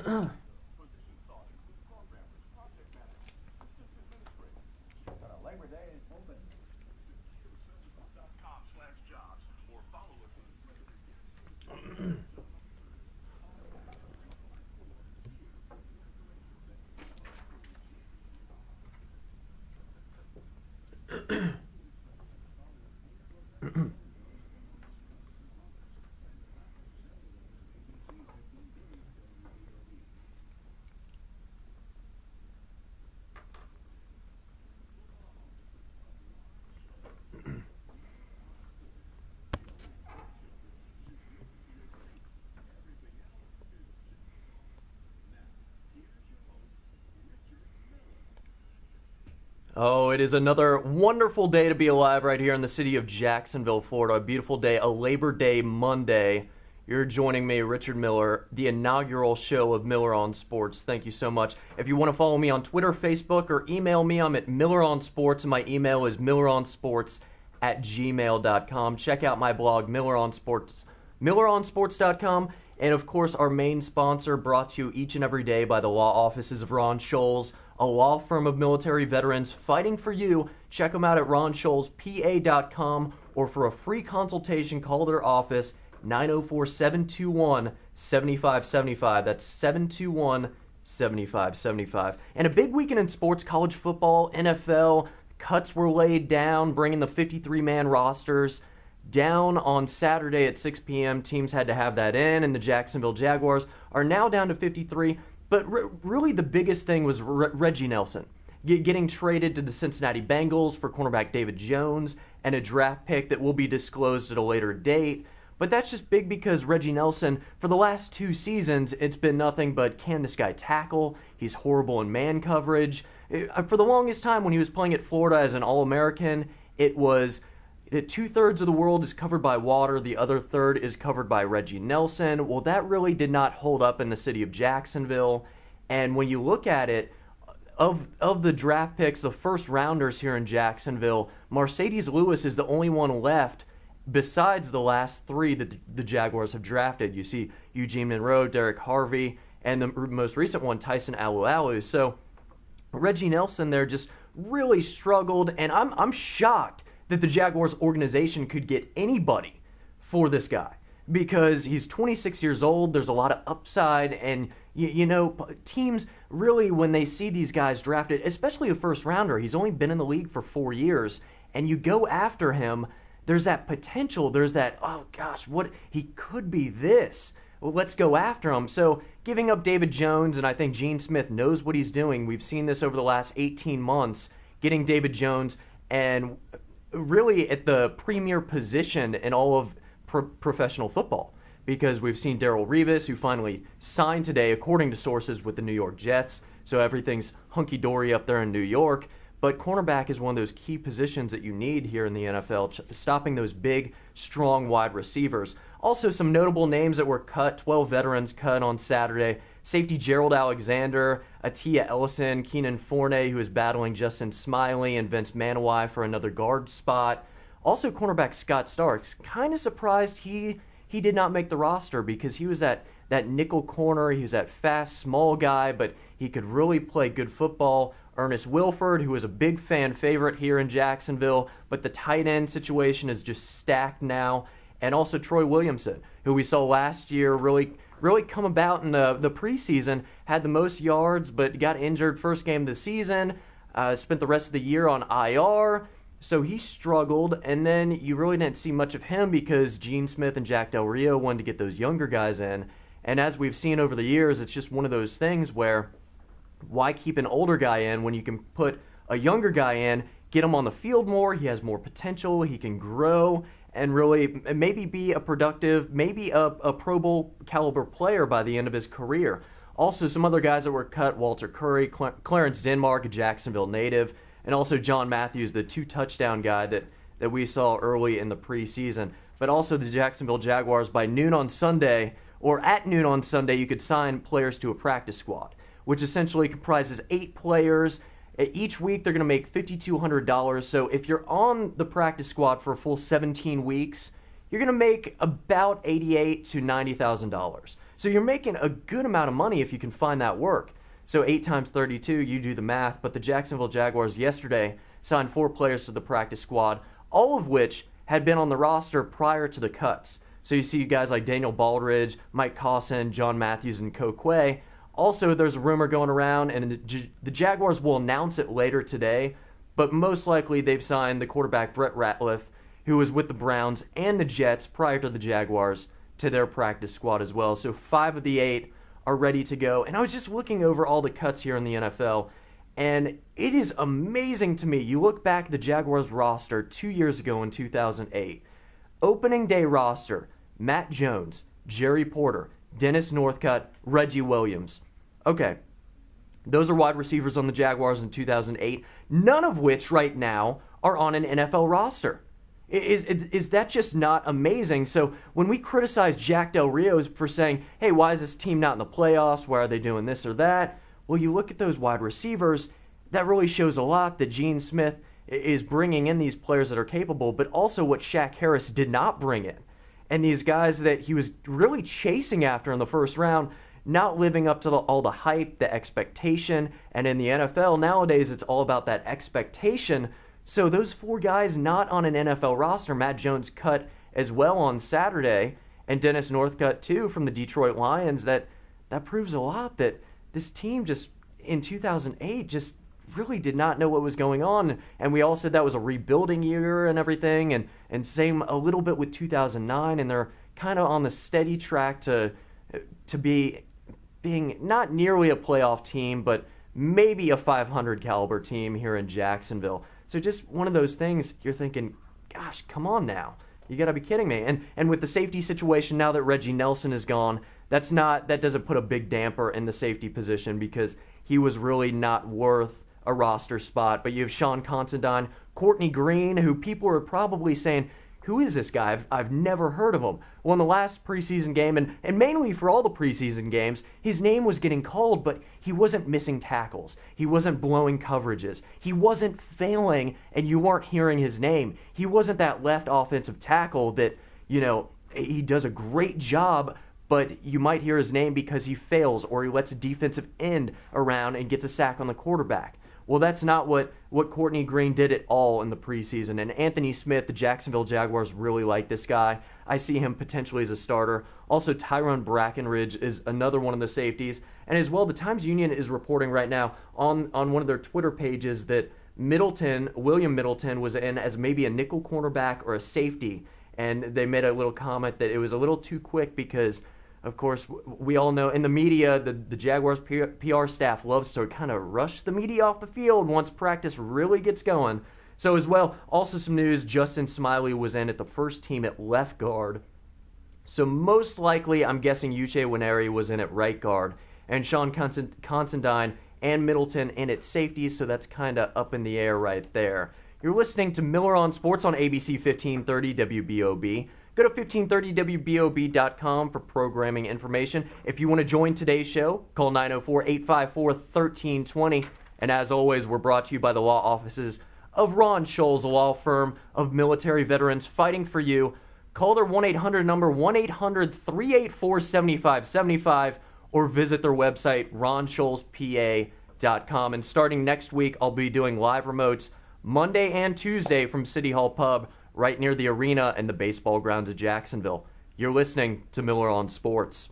Labor Day is open. Oh, it is another wonderful day to be alive right here in the city of Jacksonville, Florida. A beautiful day, a Labor Day Monday. You're joining me, Richard Miller, the inaugural show of Miller on Sports. Thank you so much. If you want to follow me on Twitter, Facebook, or email me, I'm at Miller on Sports, and my email is milleronsports@gmail.com. Check out my blog, milleronsports.com. And of course, our main sponsor, brought to you each and every day by the law offices of Ron Scholes, a law firm of military veterans fighting for you. Check them out at ronschollspa.com, or for a free consultation, call their office, 904-721-7575. That's 721-7575. And a big weekend in sports, college football, NFL. Cuts were laid down, bringing the 53-man rosters down on Saturday at 6 p.m. Teams had to have that in, and the Jacksonville Jaguars are now down to 53. But really the biggest thing was Reggie Nelson getting traded to the Cincinnati Bengals for cornerback David Jones and a draft pick that will be disclosed at a later date. But that's just big because Reggie Nelson, for the last 2 seasons, it's been nothing but, can this guy tackle? He's horrible in man coverage. For the longest time when he was playing at Florida as an All-American, it was 2/3 of the world is covered by water, the other third is covered by Reggie Nelson. Well, that really did not hold up in the city of Jacksonville. And when you look at it, of the draft picks, the first rounders here in Jacksonville, Mercedes Lewis is the only one left besides the last 3 that the Jaguars have drafted. You see Eugene Monroe, Derek Harvey, and the most recent one, Tyson Alualu. So Reggie Nelson there just really struggled, and I'm shocked that the Jaguars organization could get anybody for this guy, because he's 26 years old. There's a lot of upside, and you know, teams really, when they see these guys drafted, especially a first rounder, he's only been in the league for 4 years, and you go after him, there's that potential, there's that, oh gosh, what, he could be this. Well, let's go after him. So giving up David Jones, and I think Gene Smith knows what he's doing. We've seen this over the last 18 months, getting David Jones, and really at the premier position in all of professional football, because we've seen Darrelle Revis, who finally signed today, according to sources, with the New York Jets, so everything's hunky-dory up there in New York. But cornerback is one of those key positions that you need here in the NFL, stopping those big, strong wide receivers. Also, some notable names that were cut, 12 veterans cut on Saturday. Safety Gerald Alexander, Atia Ellison, Keenan Fournette, who is battling Justin Smiley, and Vince Manawai for another guard spot. Also, cornerback Scott Starks. Kind of surprised he did not make the roster, because he was that nickel corner. He was that fast, small guy, but he could really play good football. Ernest Wilford, who is a big fan favorite here in Jacksonville, but the tight end situation is just stacked now. And also Troy Williamson, who we saw last year really come about in the preseason, had the most yards, but got injured first game of the season, spent the rest of the year on IR, so he struggled, and then you really didn't see much of him because Gene Smith and Jack Del Rio wanted to get those younger guys in. And as we've seen over the years, it's just one of those things where, why keep an older guy in when you can put a younger guy in, get him on the field more, he has more potential, he can grow, and really maybe be a productive, maybe a Pro Bowl caliber player by the end of his career. Also, some other guys that were cut, Walter Curry, Clarence Denmark, a Jacksonville native, and also John Matthews, the 2-touchdown guy that we saw early in the preseason. But also the Jacksonville Jaguars, by noon on Sunday, or at noon on Sunday, you could sign players to a practice squad, which essentially comprises 8 players. Each week, they're going to make $5,200. So if you're on the practice squad for a full 17 weeks, you're going to make about $88,000 to $90,000. So you're making a good amount of money if you can find that work. So 8 times 32, you do the math, but the Jacksonville Jaguars yesterday signed 4 players to the practice squad, all of which had been on the roster prior to the cuts. So you see guys like Daniel Baldridge, Mike Cosson, John Matthews, and Ko Quay. Also, there's a rumor going around, and the Jaguars will announce it later today, but most likely they've signed the quarterback Brett Ratliff, who was with the Browns and the Jets prior to the Jaguars, to their practice squad as well. So 5 of the 8 are ready to go. And I was just looking over all the cuts here in the NFL, and it is amazing to me. You look back at the Jaguars roster 2 years ago in 2008. Opening day roster, Matt Jones, Jerry Porter, Dennis Northcutt, Reggie Williams. Okay, those are wide receivers on the Jaguars in 2008, none of which right now are on an NFL roster. Is that just not amazing? So when we criticize Jack Del Rio for saying, hey, why is this team not in the playoffs? Why are they doing this or that? Well, you look at those wide receivers, that really shows a lot that Gene Smith is bringing in these players that are capable, but also what Shaq Harris did not bring in. And these guys that he was really chasing after in the first round, not living up to all the hype, the expectation. And in the NFL nowadays, it's all about that expectation. So those 4 guys not on an NFL roster, Matt Jones cut as well on Saturday, and Dennis Northcutt too from the Detroit Lions, that proves a lot that this team just in 2008 just really did not know what was going on. And we all said that was a rebuilding year and everything, and same a little bit with 2009, and they're kind of on the steady track to being not nearly a playoff team, but maybe a 500 caliber team here in Jacksonville. So just one of those things you're thinking, gosh, come on now. You got to be kidding me. And with the safety situation now that Reggie Nelson is gone, that doesn't put a big damper in the safety position because he was really not worth a roster spot. But you have Sean Considine, Courtney Green, who people are probably saying, who is this guy? I've never heard of him. Well, in the last preseason game, and mainly for all the preseason games, his name was getting called, but he wasn't missing tackles. He wasn't blowing coverages. He wasn't failing, and you weren't hearing his name. He wasn't that left offensive tackle that, he does a great job, but you might hear his name because he fails or he lets a defensive end around and gets a sack on the quarterback. Well, that's not what Courtney Green did at all in the preseason. And Anthony Smith, the Jacksonville Jaguars really like this guy. I see him potentially as a starter. Also, Tyrone Brackenridge is another one of the safeties. And as well, the Times-Union is reporting right now on one of their Twitter pages that William Middleton was in as maybe a nickel cornerback or a safety. And they made a little comment that it was a little too quick because, of course, we all know in the media, the Jaguars PR staff loves to kind of rush the media off the field once practice really gets going. So as well, also some news, Justin Smiley was in at the first team at left guard. So most likely, I'm guessing Uche Nwaneri was in at right guard. And Sean Considine and Middleton in at safety, so that's kind of up in the air right there. You're listening to Miller on Sports on ABC 1530 WBOB. Go to 1530wbob.com for programming information. If you want to join today's show, call 904-854-1320. And as always, we're brought to you by the law offices of Ron Scholes, a law firm of military veterans fighting for you. Call their 1-800 number, 1-800-384-7575, or visit their website, ronscholespa.com. And starting next week, I'll be doing live remotes Monday and Tuesday from City Hall Pub, right near the arena and the baseball grounds of Jacksonville. You're listening to Miller on Sports.